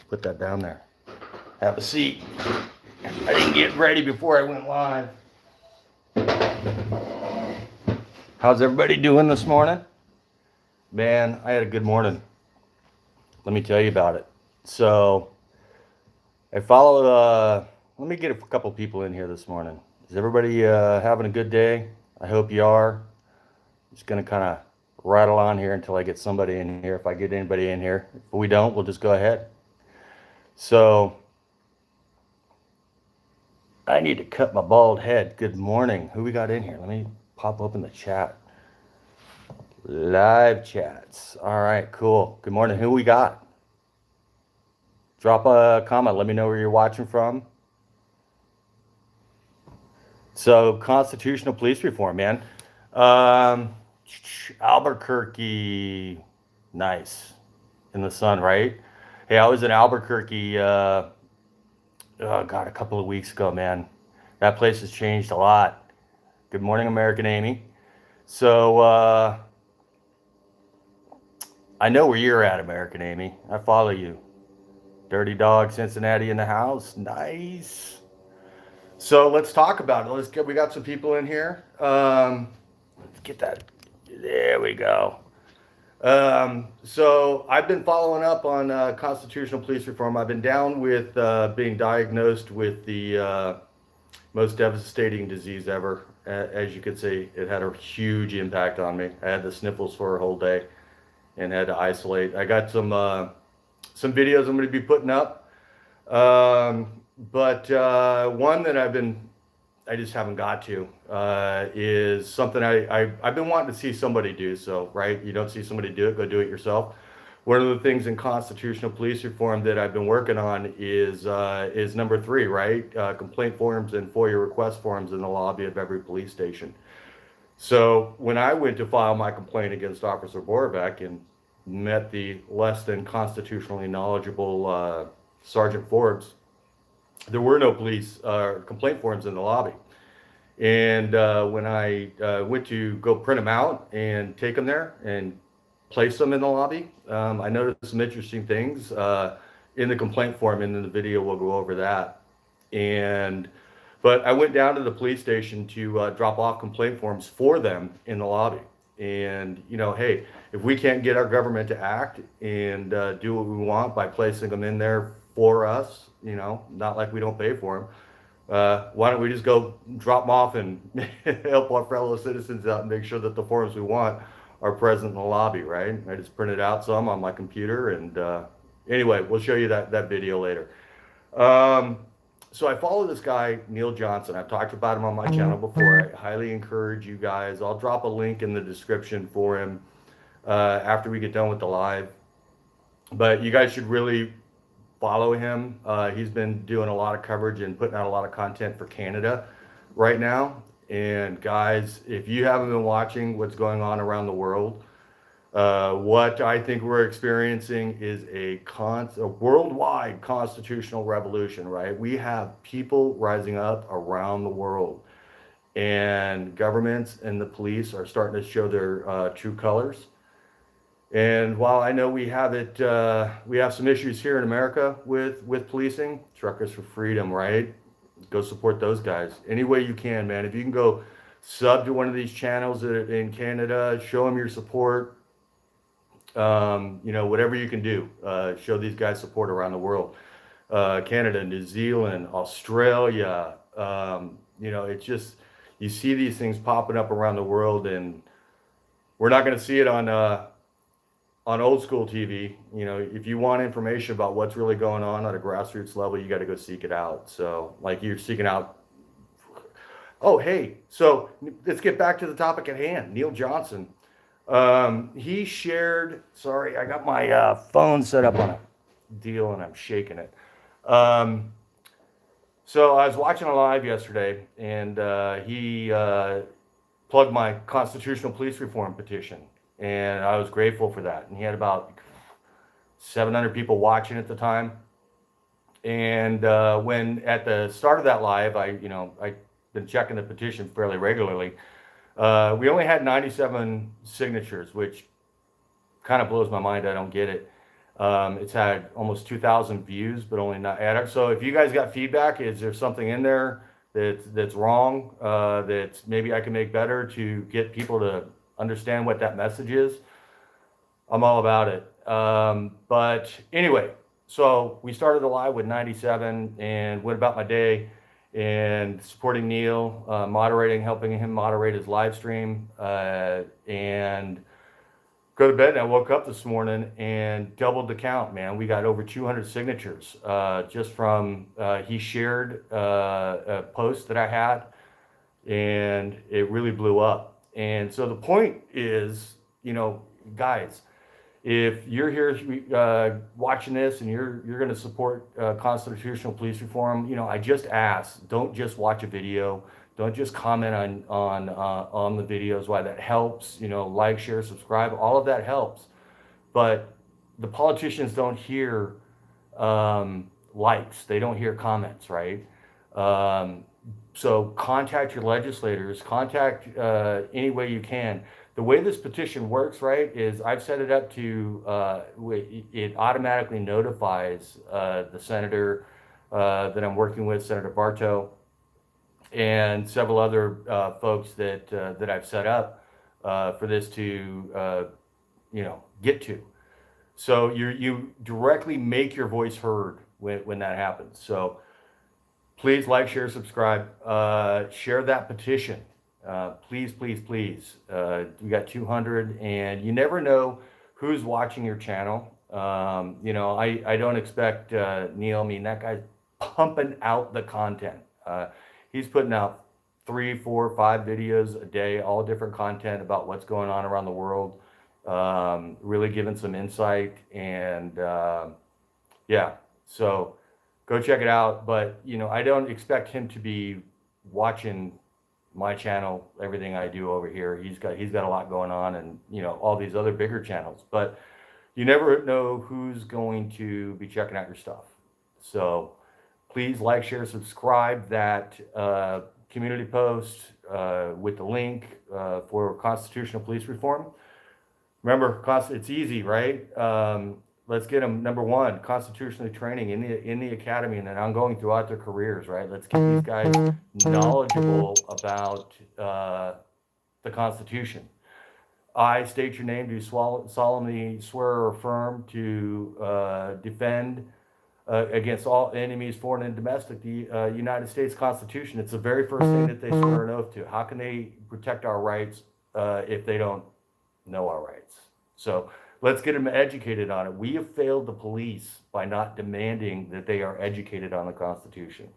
Put that down there. Have a seat. I didn't get ready before I went live. How's everybody doing this morning? Man, I had a good morning. Let me tell you about it. So, I follow, let me get a couple people in here this morning. Is everybody having a good day? I hope you are. Just going to kind of rattle on here until I get somebody in here. If I get anybody in here. If we don't, we'll just go ahead. So, I need to cut my bald head. Good morning. Who we got in here? Let me pop open the chat. Live chats. All right, cool. Good morning. Who we got? Drop a comment. Let me know where you're watching from. So, constitutional police reform, man. Albuquerque. Nice. In the sun, right? Hey, I was in Albuquerque, a couple of weeks ago, man. That place has changed a lot. Good morning, American Amy. So, I know where you're at, American Amy. I follow you. Dirty Dog Cincinnati in the house. Nice. So let's talk about it. We got some people in here. Let's get that. There we go. So I've been following up on constitutional police reform. I've been down with being diagnosed with the most devastating disease ever. As you can see, it had a huge impact on me. I had the sniffles for a whole day and had to isolate. I got some videos I'm going to be putting up, but one that I just haven't got to is something I've been wanting to see somebody do. So, right, you don't see somebody do it, go do it yourself. One of the things in constitutional police reform that I've been working on is number 3, right? Complaint forms and FOIA request forms in the lobby of every police station. So when I went to file my complaint against Officer Borovic and met the less than constitutionally knowledgeable Sergeant Forbes, there were no police complaint forms in the lobby. And when I went to go print them out and take them there and place them in the lobby, I noticed some interesting things in the complaint form, and in the video we'll go over that. But I went down to the police station to drop off complaint forms for them in the lobby. And, hey, if we can't get our government to act and do what we want by placing them in there for us, not like we don't pay for them, why don't we just go drop them off and help our fellow citizens out and make sure that the forms we want are present in the lobby, right? I just printed out some on my computer. And anyway, we'll show you that video later. So I follow this guy, Neil Johnson. I've talked about him on my channel before. I highly encourage you guys. I'll drop a link in the description for him after we get done with the live. But you guys should really follow him. He's been doing a lot of coverage and putting out a lot of content for Canada right now. And guys, if you haven't been watching what's going on around the world, what I think we're experiencing is a worldwide constitutional revolution, right? We have people rising up around the world, and governments and the police are starting to show their true colors. And while I know we have some issues here in America with policing, Truckers for Freedom, right? Go support those guys any way you can, man. If you can go sub to one of these channels in Canada, show them your support. Whatever you can do, show these guys support around the world. Canada, New Zealand, Australia, it's just, you see these things popping up around the world, and we're not going to see it on old school TV. If you want information about what's really going on at a grassroots level, you got to go seek it out. So like you're seeking out. Oh, hey, so let's get back to the topic at hand. Neil Johnson. He shared, sorry, I got my phone set up on a deal and I'm shaking it. So I was watching a live yesterday, and he plugged my constitutional police reform petition, and I was grateful for that. And he had about 700 people watching at the time. And when at the start of that live, I've been checking the petition fairly regularly. We only had 97 signatures, which kind of blows my mind. I don't get it. It's had almost 2,000 views, but only not added. So if you guys got feedback, is there something in there that's wrong, that maybe I can make better to get people to understand what that message is? I'm all about it. But anyway, so we started the live with 97 and went about my day and supporting Neil, moderating, helping him moderate his live stream, and go to bed. And I woke up this morning and doubled the count, man. We got over 200 signatures, just from, he shared a post that I had, and it really blew up. And so the point is, guys, if you're here watching this and you're going to support constitutional police reform, I just ask, don't just watch a video, don't just comment on the videos. Why that helps, like, share, subscribe, all of that helps. But the politicians don't hear likes, they don't hear comments, right? So contact your legislators, contact any way you can. The way this petition works, right, is I've set it up to, it automatically notifies the senator that I'm working with, Senator Bartow, and several other folks that I've set up for this to, get to. So you directly make your voice heard when that happens. So please like, share, subscribe, share that petition. Please, please, please. We got 200, and you never know who's watching your channel. I don't expect Neil. I mean, that guy's pumping out the content. He's putting out 3, 4, 5 videos a day, all different content about what's going on around the world. Really giving some insight, and yeah. So go check it out. But I don't expect him to be watching my channel, everything I do over here. He's got a lot going on, and all these other bigger channels, but you never know who's going to be checking out your stuff. So please like, share, subscribe that community post with the link for constitutional police reform. Remember, it's easy, right? Let's get them, number one, constitutionally training in the academy and then ongoing throughout their careers, right? Let's get these guys knowledgeable about the Constitution. I state your name, do solemnly swear or affirm to defend against all enemies, foreign and domestic, the United States Constitution. It's the very first thing that they swear an oath to. How can they protect our rights if they don't know our rights? So let's get them educated on it. We have failed the police by not demanding that they are educated on the Constitution.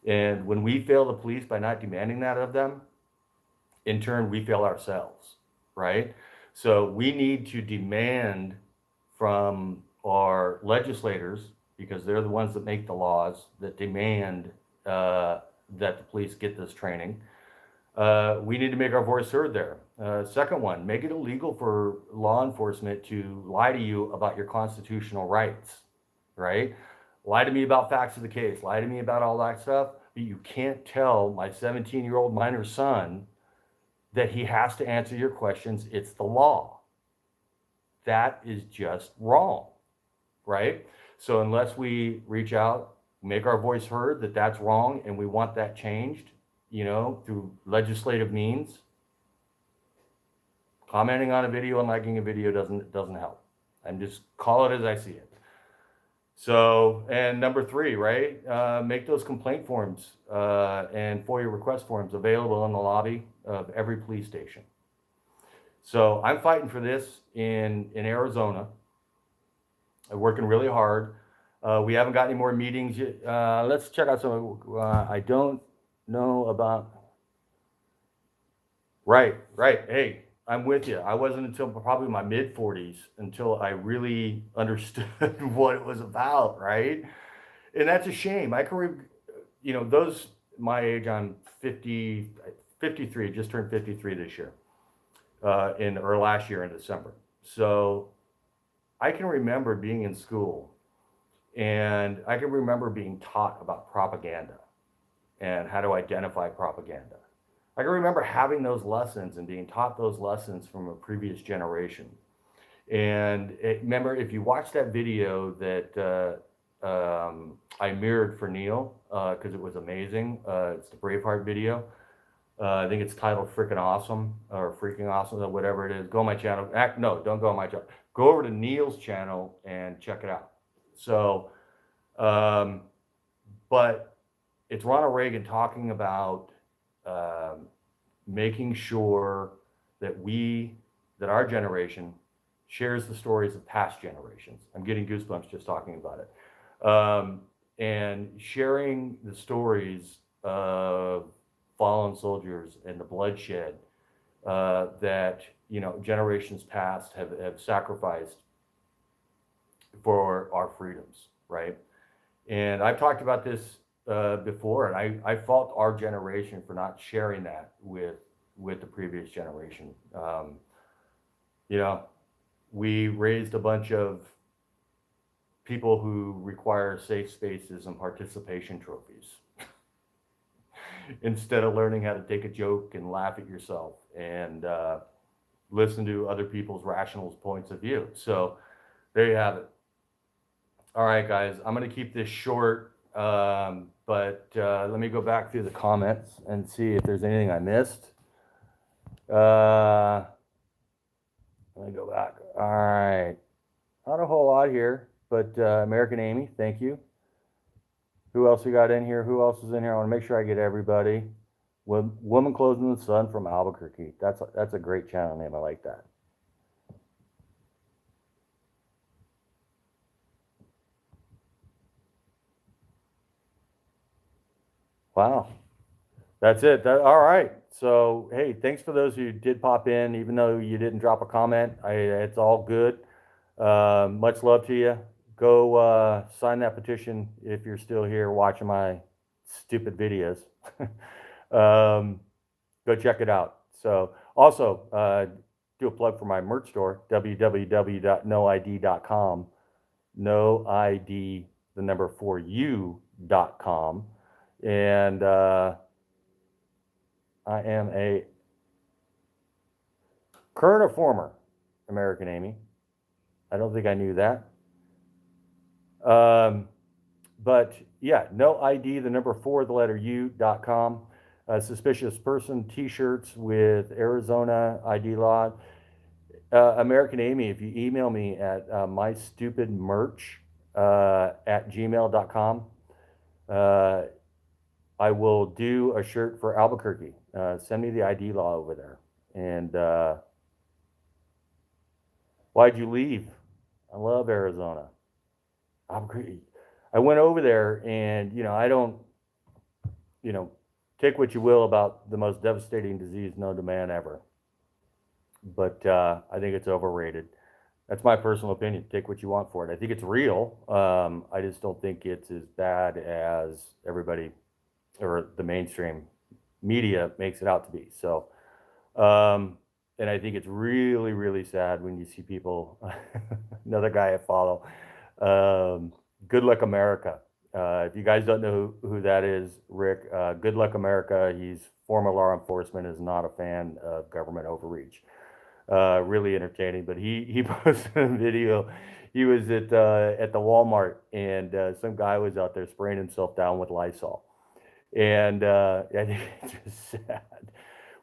And when we fail the police by not demanding that of them, in turn, we fail ourselves, right? So we need to demand from our legislators, because they're the ones that make the laws, that demand that the police get this training. We need to make our voice heard there. Second one, make it illegal for law enforcement to lie to you about your constitutional rights, right? Lie to me about facts of the case, lie to me about all that stuff, but you can't tell my 17-year-old minor son that he has to answer your questions. It's the law. That is just wrong, right? So unless we reach out, make our voice heard that that's wrong and we want that changed, through legislative means, commenting on a video and liking a video doesn't help. And just call it as I see it. So, and number 3, right? Make those complaint forms and FOIA request forms available in the lobby of every police station. So I'm fighting for this in Arizona. I'm working really hard. We haven't got any more meetings yet. Let's check out some. I don't know about. Right. Hey, I'm with you. I wasn't until probably my mid-40s until I really understood what it was about, right? And that's a shame. I can, those my age, I'm 53, just turned 53 this year, or last year in December. So I can remember being in school, and I can remember being taught about propaganda and how to identify propaganda. I can remember having those lessons and being taught those lessons from a previous generation. And remember, if you watch that video that I mirrored for Neil, because it was amazing. It's the Braveheart video. I think it's titled "Freaking Awesome" or "Freaking Awesome" or whatever it is. Go on my channel. No, don't go on my channel. Go over to Neil's channel and check it out. So, but it's Ronald Reagan talking about making sure that our generation shares the stories of past generations. I'm getting goosebumps just talking about it. And sharing the stories of fallen soldiers and the bloodshed that generations past have sacrificed for our freedoms, right? And I've talked about this before, and I fault our generation for not sharing that with the previous generation. We raised a bunch of people who require safe spaces and participation trophies instead of learning how to take a joke and laugh at yourself and listen to other people's rational points of view. So there you have it. All right, guys, I'm going to keep this short, but let me go back through the comments and see if there's anything I missed. Let me go back. All right. Not a whole lot here, but American Amy, thank you. Who else we got in here? Who else is in here? I want to make sure I get everybody. Woman Clothed in the Sun from Albuquerque. That's a great channel name. I like that. Wow. That's it. All right. So, hey, thanks for those who did pop in, even though you didn't drop a comment. It's all good. Much love to you. Go sign that petition if you're still here watching my stupid videos. Go check it out. So, also, do a plug for my merch store, www.noid.com. NoID, the number 4u.com. And I am a current or former American Amy. I don't think I knew that. But yeah, no ID, the number 4, the letter U.com. Suspicious person t-shirts with Arizona ID law. American Amy, if you email me at mystupidmerch at gmail.com, I will do a shirt for Albuquerque. Send me the ID law over there. And why'd you leave? I love Arizona. Albuquerque. I went over there, and I don't, take what you will about the most devastating disease known to man ever. But I think it's overrated. That's my personal opinion. Take what you want for it. I think it's real. I just don't think it's as bad as everybody or the mainstream media makes it out to be. So, and I think it's really, really sad when you see people, another guy I follow, Good Luck America. If you guys don't know who that is, Rick, Good Luck America, he's former law enforcement, is not a fan of government overreach. Really entertaining, but he posted a video. He was at the Walmart, and some guy was out there spraying himself down with Lysol. And I think it's just sad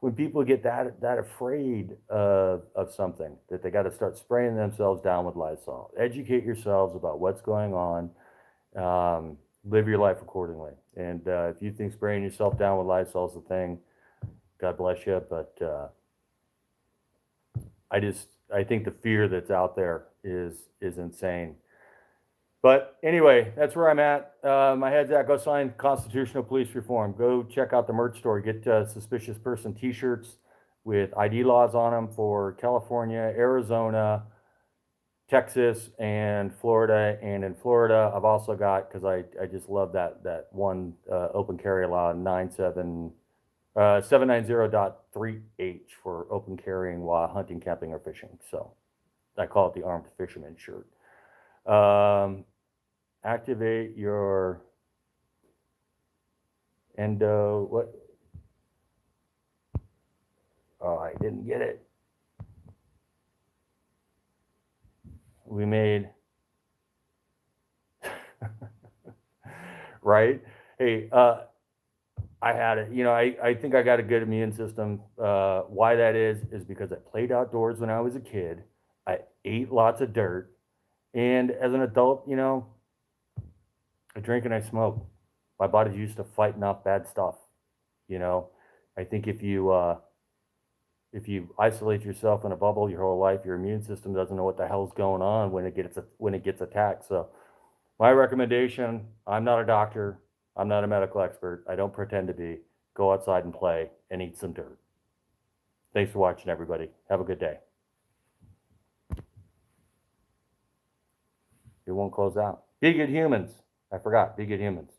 when people get that afraid of something that they got to start spraying themselves down with Lysol. Educate yourselves about what's going on. Live your life accordingly. And if you think spraying yourself down with Lysol is the thing, God bless you. But I think the fear that's out there is insane. But anyway, that's where I'm at. My head's at. Go sign constitutional police reform. Go check out the merch store. Get suspicious person t-shirts with ID laws on them for California, Arizona, Texas, and Florida. And in Florida, I've also got, because I just love that one open carry law 790.3H for open carrying while hunting, camping, or fishing. So I call it the armed fisherman shirt. Activate your endo. What? Oh, I didn't get it. we made, right? Hey, I had it. I think I got a good immune system. Why that is because I played outdoors when I was a kid. I ate lots of dirt. And as an adult, I drink and I smoke. My body's used to fighting off bad stuff. You know, I think if you isolate yourself in a bubble your whole life, your immune system doesn't know what the hell's going on when it gets attacked. So my recommendation, I'm not a doctor, I'm not a medical expert, I don't pretend to be. Go outside and play and eat some dirt. Thanks for watching, everybody. Have a good day. It won't close out. Be good humans. I forgot. Be good humans.